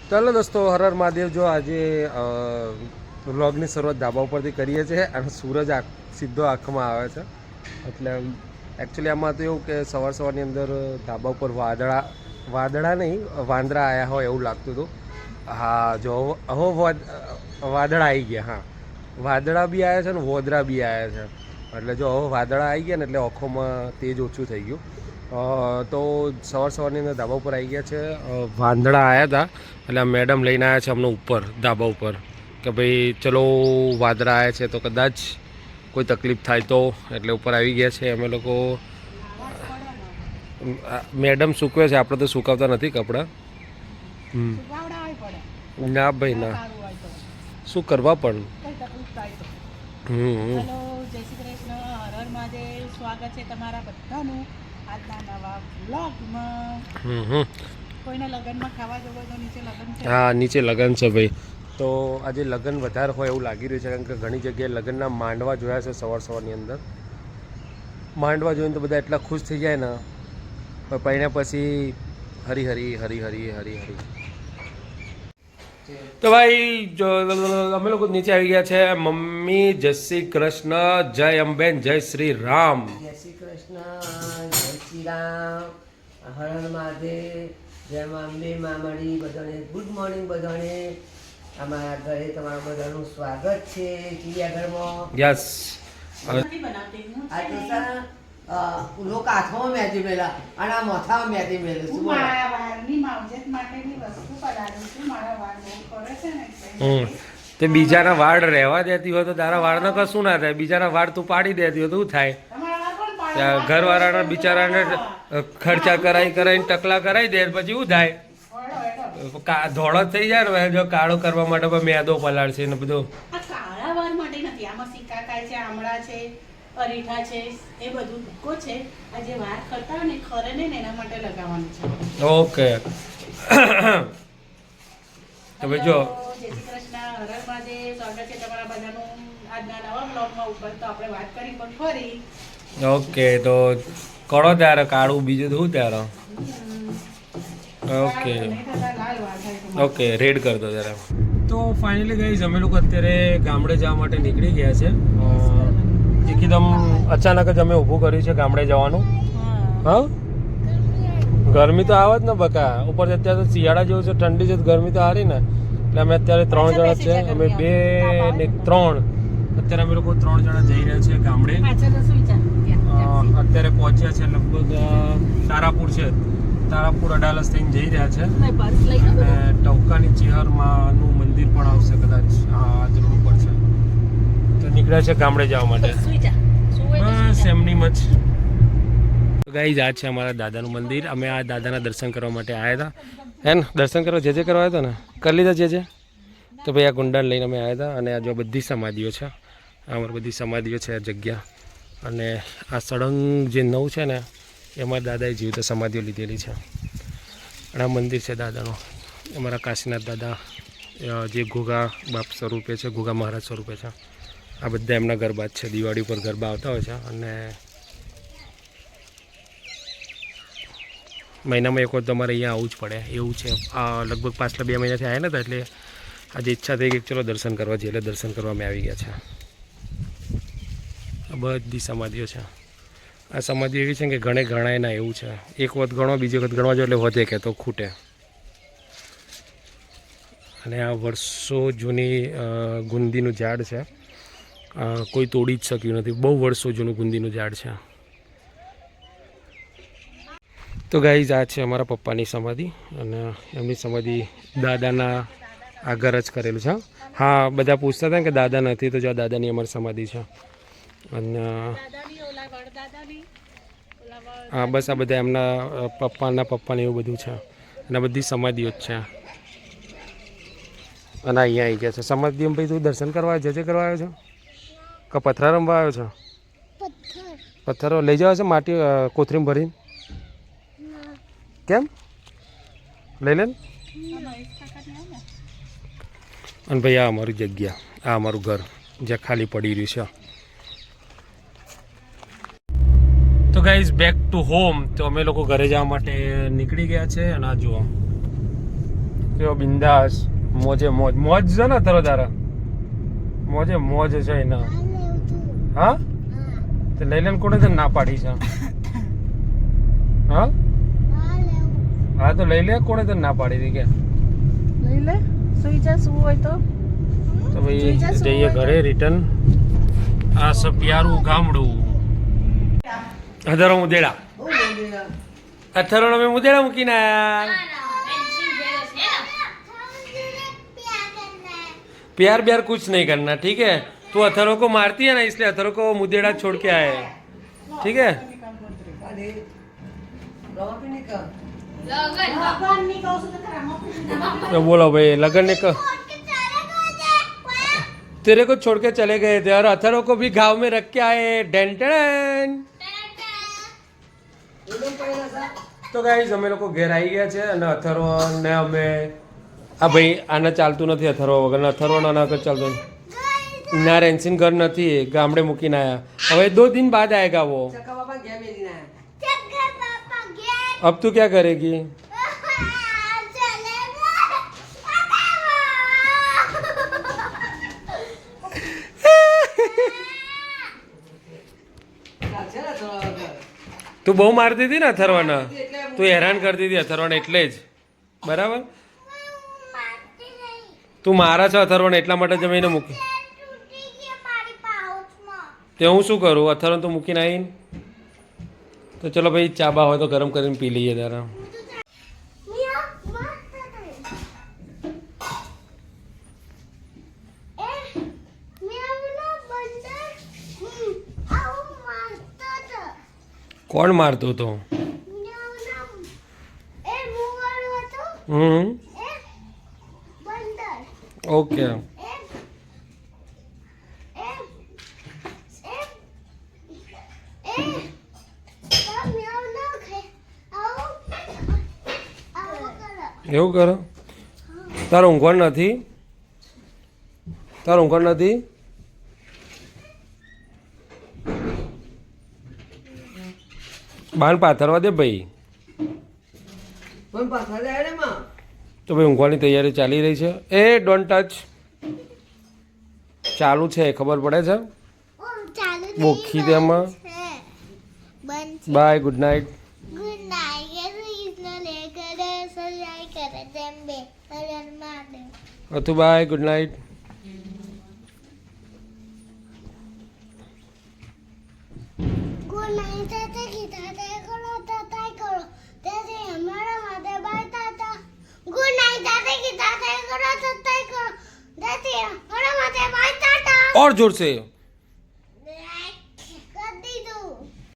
ચાલો દોસ્તો, હર હર મહાદેવ. જો આજે વ્લોગની શરૂઆત ધાબા ઉપરથી કરીએ છીએ અને સૂરજ સીધો આંખમાં આવે છે. એટલે એકચ્યુઅલી આમાં તો એવું કે સવારની અંદર ધાબા ઉપર વાદળા નહીં, વાંદરા આવ્યા હોય એવું લાગતું હતું. હા, જો હવે વાદળા આવી ગયા. હા, વાદળા બી આવ્યા છે ને વોદરા બી આવ્યા છે. એટલે જો હવે વાદળા આવી ગયા ને એટલે આંખોમાં તેજ ઓછું થઈ ગયું. તો સવારની અંદર ધાબા ઉપર આવી ગયા છે. વાંદળા આવ્યા હતા એટલે આ મેડમ લઈને આવ્યા છે અમને ઉપર ધાબા ઉપર કે ભાઈ ચલો વાદળા આવ્યા છે તો કદાચ કોઈ તકલીફ થાય તો, એટલે ઉપર આવી ગયા છે. અમે લોકો મેડમ સૂકવે છે, આપણે તો સુકાવતા નથી કપડાં. ના ભાઈ ના, શું કરવા પણ. હેલો, જય શ્રી કૃષ્ણ, હર હર મહાદેવ. સ્વાગત છે તમારા બધાનું આજના નવા વ્લોગમાં. કોઈને લગ્નમાં ખાવા જવું હોય તો નીચે લગ્ન છે. હા, નીચે લગ્ન છે ભાઈ. તો આજે લગ્ન વધારે હોય એવું લાગી રહ્યું છે, કારણ કે ઘણી જગ્યાએ લગ્નના માંડવા જોયા છે સવારની અંદર. માંડવા જોઈને તો બધા એટલા ખુશ થઈ જાય ને, પણ પૈણ્યા પછી હરી હરી હરી હરી હરી હરી. તો ભાઈ જો અમે લોકો નીચે આવી ગયા છે. મમ્મી જય શ્રી કૃષ્ણ, જય અંબેન, જય શ્રી રામ. જય શ્રી કૃષ્ણ, જય શ્રી રામ, હર હર મહાદેવ, જય અંબે મામડી. બધાને ગુડ મોર્નિંગ. બધાને અમારા ઘરે તમારા બધાનું સ્વાગત છે. ચિડિયાઘરમાં યસ. નથી બનાવતી હું. આ તો સર લોકો હાથમાં મેથી મેલા અને આ માથામાં મેથી મેલું. હું મારા વાળની માવજત માટેની વસ્તુ પલાળું છું. મારા વાળ બહુ ખરે છે ને એટલે. તે બીજાના વાળ રહેવા દેતી હોય તો તારા વાળને કશું ના થાય. બીજાના વાળ તું પાડી દેતી હોય તો શું થાય? તમારા વાળ કોણ પાડે? ઘરવાળાના બિચારાને ખર્ચા કરાઈને ટકલા કરાવી દે પછી શું થાય? ઓળો, ધોળો થઈ જાય ને. જો કાળો કરવા માટે પણ મેદો પલાળશે ને બધું. આ કાળા વાળ માટે નથી. આમાં સિક્કાકાઈ છે, આમળા છે, અરીઠા છે, એ બધું ભૂકો છે. આ જે વાળ ખરતા હોય ને ખરે નહીં ને એના માટે લગાવવાનું છે. ઓકે. તો ભાઈ જો જય શ્રી કૃષ્ણ, હર હર મહાદેવ. સ્વાગત છે તમારા બધાનું આજના નવા બ્લોગમાં. ઉપર તો આપણે વાત કરી પણ ફરી. ઓકે, તો કરો ત્યારે કાળું, બીજું તો શું ત્યારે? ઓકે ઓકે, રેડ કર દો જરા. તો ફાઇનલી ગાઈઝ અમે લોકો અત્યારે ગામડે જવા માટે નીકળી ગયા છે. એકદમ અચાનક જ અમે ઊભું કર્યું છે ગામડે જવાનું. હા, ગરમી તો આવે જ ને બકા. ઉપર અત્યારે તો શિયાળા જેવું છે, ઠંડી છે, ગરમી તો હારી ને. એટલે અમે અત્યારે 3 જણા છે. અમે 2 ને 3 અત્યારે અમે લોકો 3 જણા જઈ રહ્યા છીએ ગામડે. અત્યારે પહોંચ્યા છે લગભગ તારાપુર છે. તારાપુર અડાલજ થઈને જઈ રહ્યા છે. અને ટવકાની ચેહરમાંનું મંદિર પણ આવશે કદાચ. હા, જરૂર ઉપર છે. તો નીકળ્યા છે ગામડે જવા માટે. બસ એમની મચ. ગાઈઝ આ છે અમારા દાદાનું મંદિર. અમે આ દાદાના દર્શન કરવા માટે આવ્યા હતા. હે ને, દર્શન કરવા જે કરવા આવ્યા હતા ને, કરી લીધા જે. તો ભાઈ આ ગુંડાને લઈને અમે આવ્યા હતા. અને આ જો બધી સમાધિઓ છે, અમારી બધી સમાધિઓ છે આ જગ્યા. અને આ સળંગ જે નવ છે ને, એમાં દાદાએ જીવતા સમાધિઓ લીધેલી છે. અને આ મંદિર છે દાદાનું. અમારા કાશીનાથ દાદા જે ઘોઘા બાપ સ્વરૂપે છે, ઘોઘા મહારાજ સ્વરૂપે છે. આ બધા એમના ગરબા જ છે. દિવાળી ઉપર ગરબા આવતા હોય છે. અને મહિનામાં એક વખત તમારે અહીંયા આવવું જ પડે એવું છે. આ લગભગ પાછલા 2 મહિનાથી આવ્યા નતા, એટલે આજે ઈચ્છા થઈ કે ચલો દર્શન કરવા જઈએ. એટલે દર્શન કરવા અમે આવી ગયા છે. આ બધી સમાધિઓ છે. આ સમાધિ એવી છે કે ગણાય ના એવું છે. એક વખત ગણો, બીજી વખત ગણવા જો એટલે વધે કે તો ખૂટે. અને આ વર્ષો જૂની ગુંદીનું ઝાડ છે. કોઈ તોડી જ શક્યું નથી. બહુ વર્ષો જૂનું ગુંદીનું ઝાડ છે. તો ગાઈઝ આ છે અમારા પપ્પાની સમાધિ. અને એમની સમાધિ દાદાના આગળ જ કરેલું છે. હા, બધા પૂછતા હતા કે દાદા નથી, તો જો દાદાની અમારી સમાધિ છે. અને હા, બસ આ બધા એમના પપ્પાને એવું બધું છે. અને બધી સમાધિઓ જ છે. અને અહીંયા આવી ગયા છે સમાધિ. ભાઈ તું દર્શન કરવા જે કરવા આવ્યો છો કે પથ્થર રમવા આવ્યો છો? પથ્થરો લઈ જવા છે માટી કોથરીમાં ભરીને? કેમ લઈ લે. અને ભાઈ આ અમારી જગ્યા, આ અમારું ઘર જ્યાં ખાલી પડી રહ્યું છે. તો ગાઈઝ બેક ટુ હોમ. તો અમે લોકો ઘરે જવા માટે નીકળી ગયા છે. અને આ જુઓ કેવો બિંદાસ મોજે મોજ મોજ છે ને તારો તારા મોજે મોજ છે એના હા તે લઈ લઈને કોને તને ના પાડી છે હા હા તો લઈ લે કોને તને ના પાડી હતી કે લઈ લે સુઈ જા શું હોય તો ભાઈ જઈએ ઘરે રિટર્ન આ છે પ્યારું ગામડું હજારો મુદેડા બહુ મંદિર અથરો અમે મુદેડા મૂકીને આયા प्यार ब्यार कुछ नहीं करना ठीक है तू अथरों को मारती है ना इसलिए अथरों को मुदेड़ा छोड़ के आए हैं ठीक है અરે રોટી નીકળ ભગવાનની કહું છું તો ખરા મોકલી तो बोलो भाई लगन ने तेरे को छोड़ के चले गए थे और अथरों को भी गांव में रख के आए डेंटन એકદમ પહેલા સા તો ગાઈઝ અમે લોકો ઘેર આવી ગયા છે અને અથરો ને અમે આ ભાઈ આને ચાલતું નથી અથરો વગર અથરો ના ના ચાલતું ના રેન્સિન ઘર નથી ગામડે મૂકીને આયા હવે 2 दिन बाद आएगा वो ચકા બાપા ગયા મેલી ના अब तू क्या करेगी ચાલશે ને થોડા વગર તું બહુ મારતી હતી ને અથરવાના તું હેરાન કરતી હતી અથરવાને એટલે જ બરાબર તું મારા છો અથરવાને એટલા માટે જ અમે એને મૂકી તે હું શું કરું અથરવાને તો મૂકીને આવીને તો ચલો ભાઈ ચા બા હોય તો ગરમ કરીને પી લઈએ તારા કોણ મારતો હતો ઓકે એવું કરો તારો ઊંઘવાનું નથી તારો ઊંઘવાનું નથી બાણ પાથરવા દે ભાઈ પણ પાછા જાય ને માં તો ભાઈ ઊંઘવાની તૈયારી ચાલી રહી છે એ ડોન્ટ ટચ ચાલુ છે ખબર પડે છે બોખી તેમાં બાય ગુડ નાઇટ અથુ બાય ગુડ નાઇટ और जोर से